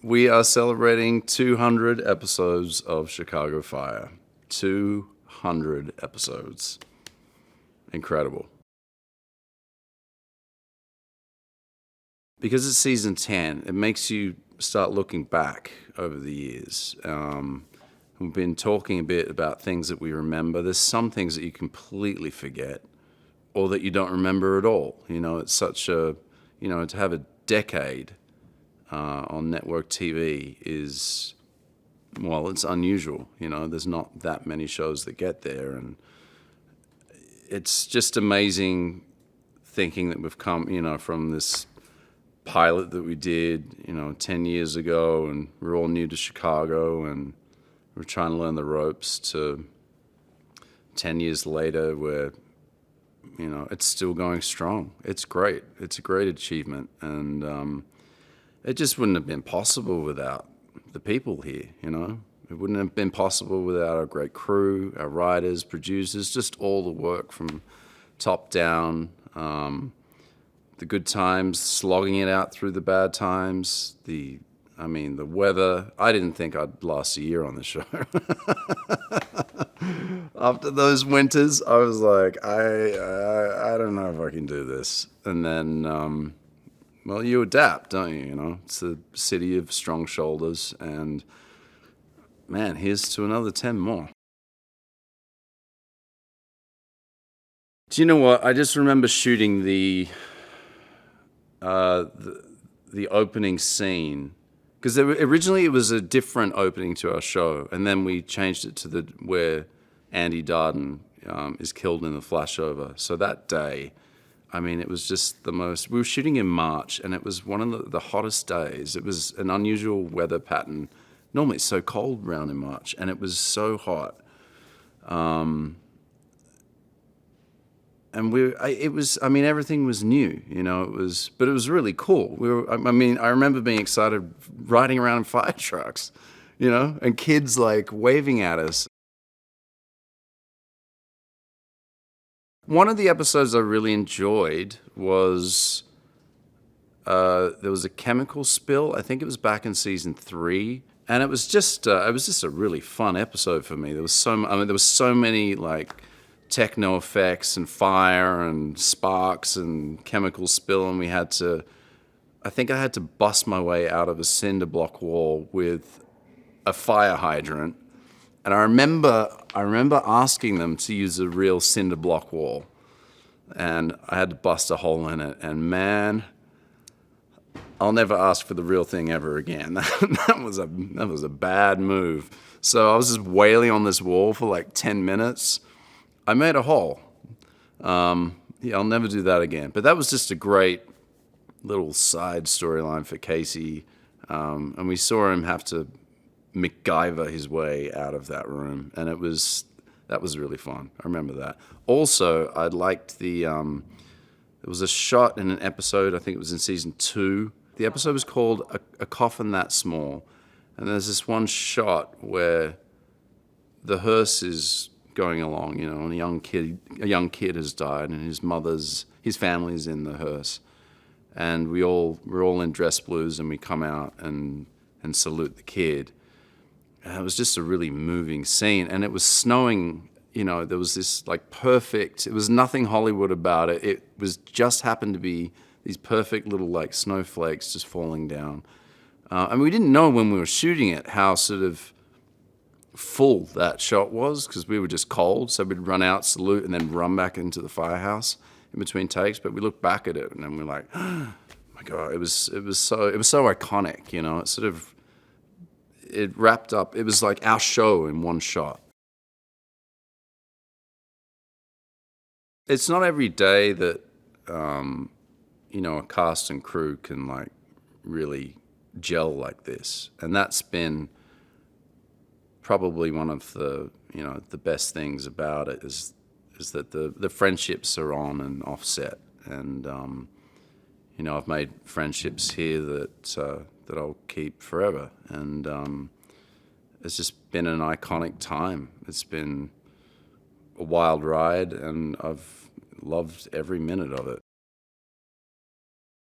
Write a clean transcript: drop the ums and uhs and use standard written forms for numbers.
We are celebrating 200 episodes of Chicago Fire. 200 episodes. Incredible. Because it's season 10, it makes you start looking back over the years. We've been talking a bit about things that we remember. There's some things that you completely forget or that you don't remember at all. You know, it's such a, to have a decade on network TV is, well, it's unusual. There's not that many shows that get there. And it's just amazing thinking that we've come, from this pilot that we did, 10 years ago, and we're all new to Chicago and we're trying to learn the ropes, to 10 years later where, it's still going strong. It's great. It's a great achievement. And it just wouldn't have been possible without the people here, It wouldn't have been possible without our great crew, our writers, producers, just all the work from top down, the good times, slogging it out through the bad times, the weather. I didn't think I'd last a year on the show. After those winters, I was like, I don't know if I can do this. And then, well, you adapt, don't you? It's a city of strong shoulders, and man, here's to another 10 more. Do you know what? I just remember shooting the opening scene, because originally it was a different opening to our show, and then we changed it to where Andy Darden is killed in the flashover. So that day, it was just the most. We were shooting in March, and it was one of the hottest days. It was an unusual weather pattern. Normally it's so cold around in March, and it was so hot. And everything was new, but it was really cool. I remember being excited riding around in fire trucks, and kids like waving at us. One of the episodes I really enjoyed was, there was a chemical spill. I think it was back in season 3. And it was just a really fun episode for me. There was so many like techno effects and fire and sparks and chemical spill, and I think I had to bust my way out of a cinder block wall with a fire hydrant. And I remember asking them to use a real cinder block wall, and I had to bust a hole in it. And man, I'll never ask for the real thing ever again. That was a bad move. So I was just wailing on this wall for like 10 minutes. I made a hole. I'll never do that again. But that was just a great little side storyline for Casey. And we saw him have to MacGyver his way out of that room. And that was really fun. I remember that. Also, I liked there was a shot in an episode, I think it was in season 2. The episode was called A Coffin That Small. And there's this one shot where the hearse is going along, and a young kid has died, and his family's in the hearse. And we're all in dress blues, and we come out and salute the kid. And it was just a really moving scene. And it was snowing, there was this like perfect, it was nothing Hollywood about it. It was just happened to be these perfect little like snowflakes just falling down. And we didn't know when we were shooting it how sort of full that shot was, because we were just cold. So we'd run out, salute, and then run back into the firehouse in between takes. But we looked back at it and then we're like, oh my God, it was so iconic, it wrapped up. It was like our show in one shot. It's not every day that, a cast and crew can like really gel like this. And that's been probably one of the, the best things about it is that the friendships are on and offset. And, I've made friendships here that I'll keep forever. And it's just been an iconic time. It's been a wild ride, and I've loved every minute of it.